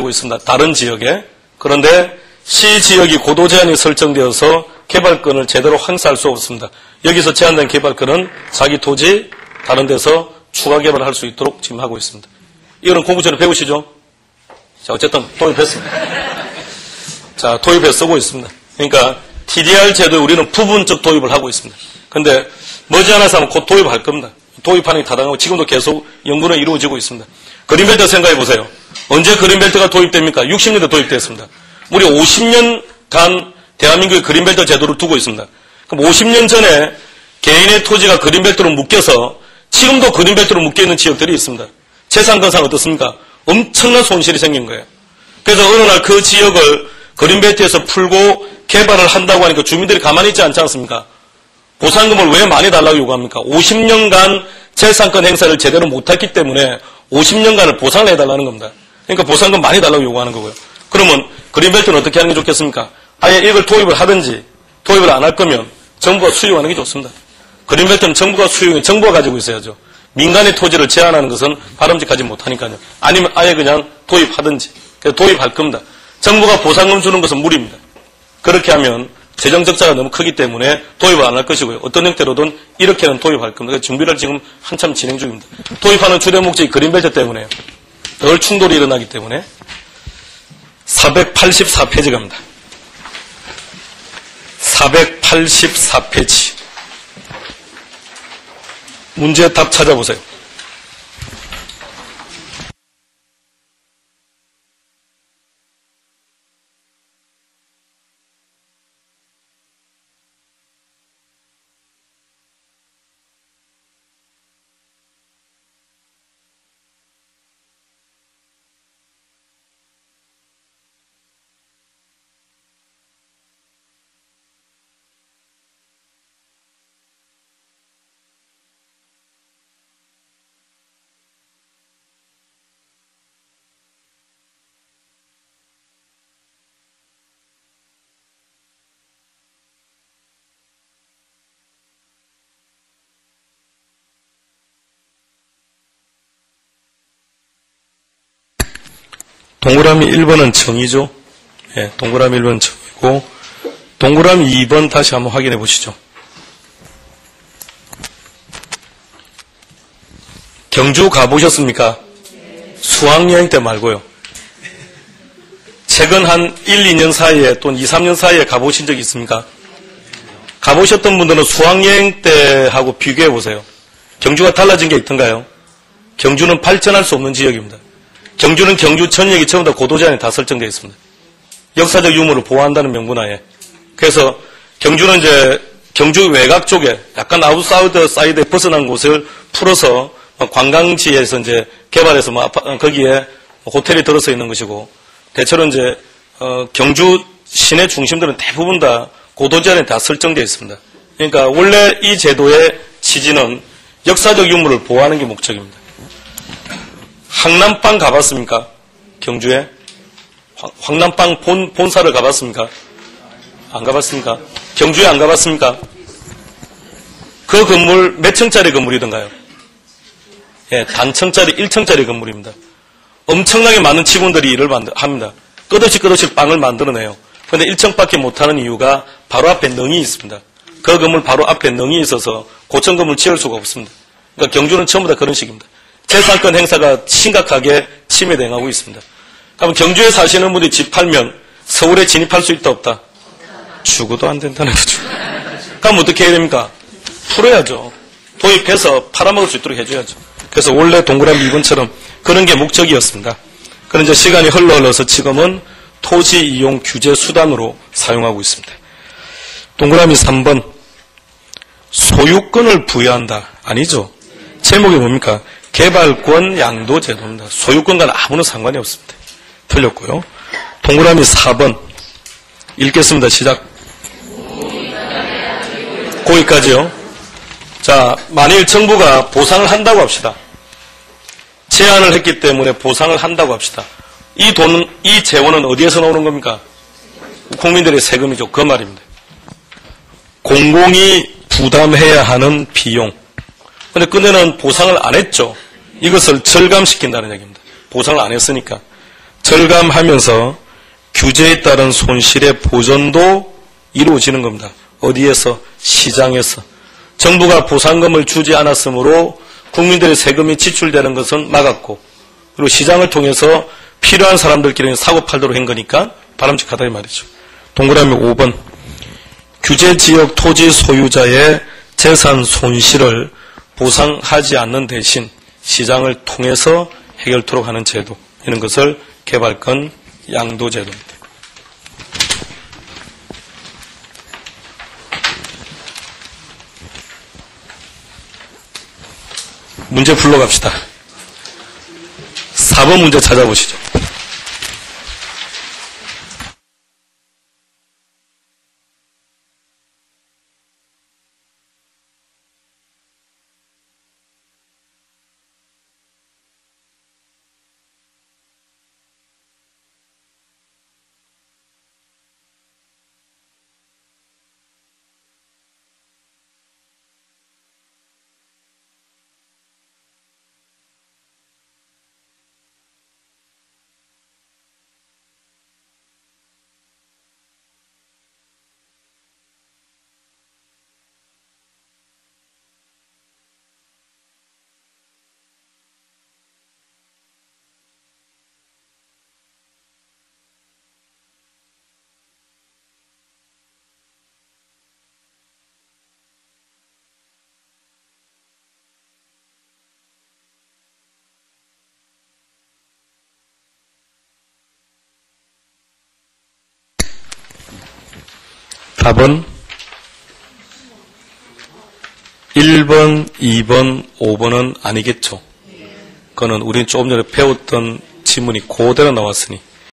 가지고 있습니다. 다른 지역에. 그런데 시 지역이 고도 제한이 설정되어서 개발권을 제대로 행사할 수 없습니다. 여기서 제한된 개발권은 자기 토지 다른 데서 추가 개발할 수 있도록 지금 하고 있습니다. 이거는 공부 전에 배우시죠? 자, 어쨌든 도입했습니다. 자, 도입해 쓰고 있습니다. 그러니까 TDR 제도에 우리는 부분적 도입을 하고 있습니다. 근데 머지않아서 하면 곧 도입할 겁니다. 도입하는 게 타당하고 지금도 계속 연구는 이루어지고 있습니다. 그린벨트 생각해 보세요. 언제 그린벨트가 도입됩니까? 60년대 도입됐습니다. 우리 50년간 대한민국의 그린벨트 제도를 두고 있습니다. 그럼 50년 전에 개인의 토지가 그린벨트로 묶여서 지금도 그린벨트로 묶여있는 지역들이 있습니다. 재산권상 어떻습니까? 엄청난 손실이 생긴 거예요. 그래서 어느 날 그 지역을 그린벨트에서 풀고 개발을 한다고 하니까 주민들이 가만히 있지 않지 않습니까? 보상금을 왜 많이 달라고 요구합니까? 50년간 재산권 행사를 제대로 못했기 때문에 50년간을 보상을 해달라는 겁니다. 그러니까 보상금 많이 달라고 요구하는 거고요. 그러면 그린벨트는 어떻게 하는 게 좋겠습니까? 아예 이걸 도입을 하든지 도입을 안 할 거면 정부가 수용하는 게 좋습니다. 그린벨트는 정부가 수용해 정부가 가지고 있어야죠. 민간의 토지를 제한하는 것은 바람직하지 못하니까요. 아니면 아예 그냥 도입하든지. 그래서 도입할 겁니다. 정부가 보상금 주는 것은 무리입니다. 그렇게 하면 재정 적자가 너무 크기 때문에 도입을 안 할 것이고요. 어떤 형태로든 이렇게는 도입할 겁니다. 그래서 준비를 지금 한참 진행 중입니다. 도입하는 주된 목적이 그린벨트 때문에요. 덜 충돌이 일어나기 때문에 484페이지 갑니다. 484페이지. 문제 답 찾아보세요. 동그라미 1번은 정의죠. 예, 동그라미 1번은 정의고, 동그라미 2번 다시 한번 확인해 보시죠. 경주 가보셨습니까? 수학여행 때 말고요. 최근 한 1, 2년 사이에 또는 2, 3년 사이에 가보신 적 있습니까? 가보셨던 분들은 수학여행 때하고 비교해 보세요. 경주가 달라진 게 있던가요? 경주는 발전할 수 없는 지역입니다. 경주는 경주 전역이 전부 다 고도 제한이 다 설정되어 있습니다. 역사적 유물을 보호한다는 명분하에. 그래서 경주는 이제 경주 외곽 쪽에 약간 아웃사이드 사이드에 벗어난 곳을 풀어서 관광지에서 이제 개발해서 거기에 호텔이 들어서 있는 것이고, 대체로 이제 경주 시내 중심들은 대부분 다 고도 제한이 다 설정되어 있습니다. 그러니까 원래 이 제도의 취지는 역사적 유물을 보호하는 게 목적입니다. 황남빵 가봤습니까? 경주에? 황남빵 본사를 가봤습니까? 안 가봤습니까? 경주에 안 가봤습니까? 그 건물 몇 층짜리 건물이던가요? 예, 단층짜리 1층짜리 건물입니다. 엄청나게 많은 직원들이 일을 합니다. 끝없이 빵을 만들어내요. 그런데 1층밖에 못하는 이유가 바로 앞에 능이 있습니다. 그 건물 바로 앞에 능이 있어서 고층 건물 지을 수가 없습니다. 그러니까 경주는 전부 다 그런 식입니다. 재산권 행사가 심각하게 침해당하고 있습니다. 그럼 경주에 사시는 분들이 집 팔면 서울에 진입할 수 있다 없다? 죽어도 안 된다는 거죠. 그럼 어떻게 해야 됩니까? 풀어야죠. 도입해서 팔아먹을 수 있도록 해줘야죠. 그래서 원래 동그라미 2번처럼 그런 게 목적이었습니다. 그런데 시간이 흘러서 지금은 토지 이용 규제 수단으로 사용하고 있습니다. 동그라미 3번. 소유권을 부여한다. 아니죠. 제목이 뭡니까? 개발권 양도 제도입니다. 소유권과는 아무런 상관이 없습니다. 틀렸고요. 동그라미 4번. 읽겠습니다. 시작. 거기까지요. 자, 만일 정부가 보상을 한다고 합시다. 제한을 했기 때문에 보상을 한다고 합시다. 이 재원은 어디에서 나오는 겁니까? 국민들의 세금이죠. 그 말입니다. 공공이 부담해야 하는 비용. 근데 그때는 보상을 안 했죠. 이것을 절감시킨다는 얘기입니다. 보상을 안 했으니까. 절감하면서 규제에 따른 손실의 보전도 이루어지는 겁니다. 어디에서? 시장에서. 정부가 보상금을 주지 않았으므로 국민들의 세금이 지출되는 것은 막았고, 그리고 시장을 통해서 필요한 사람들끼리는 사고팔도로 한 거니까 바람직하다 이 말이죠. 동그라미 5번. 규제지역 토지 소유자의 재산 손실을 보상하지 않는 대신 시장을 통해서 해결토록 하는 제도, 이런 것을 개발권 양도제도입니다. 문제 풀러갑시다. 4번 문제 찾아보시죠. 답은 1번, 2번, 5번은 아니겠죠. 그거는 우리는 조금 전에 배웠던 지문이 그대로 나왔으니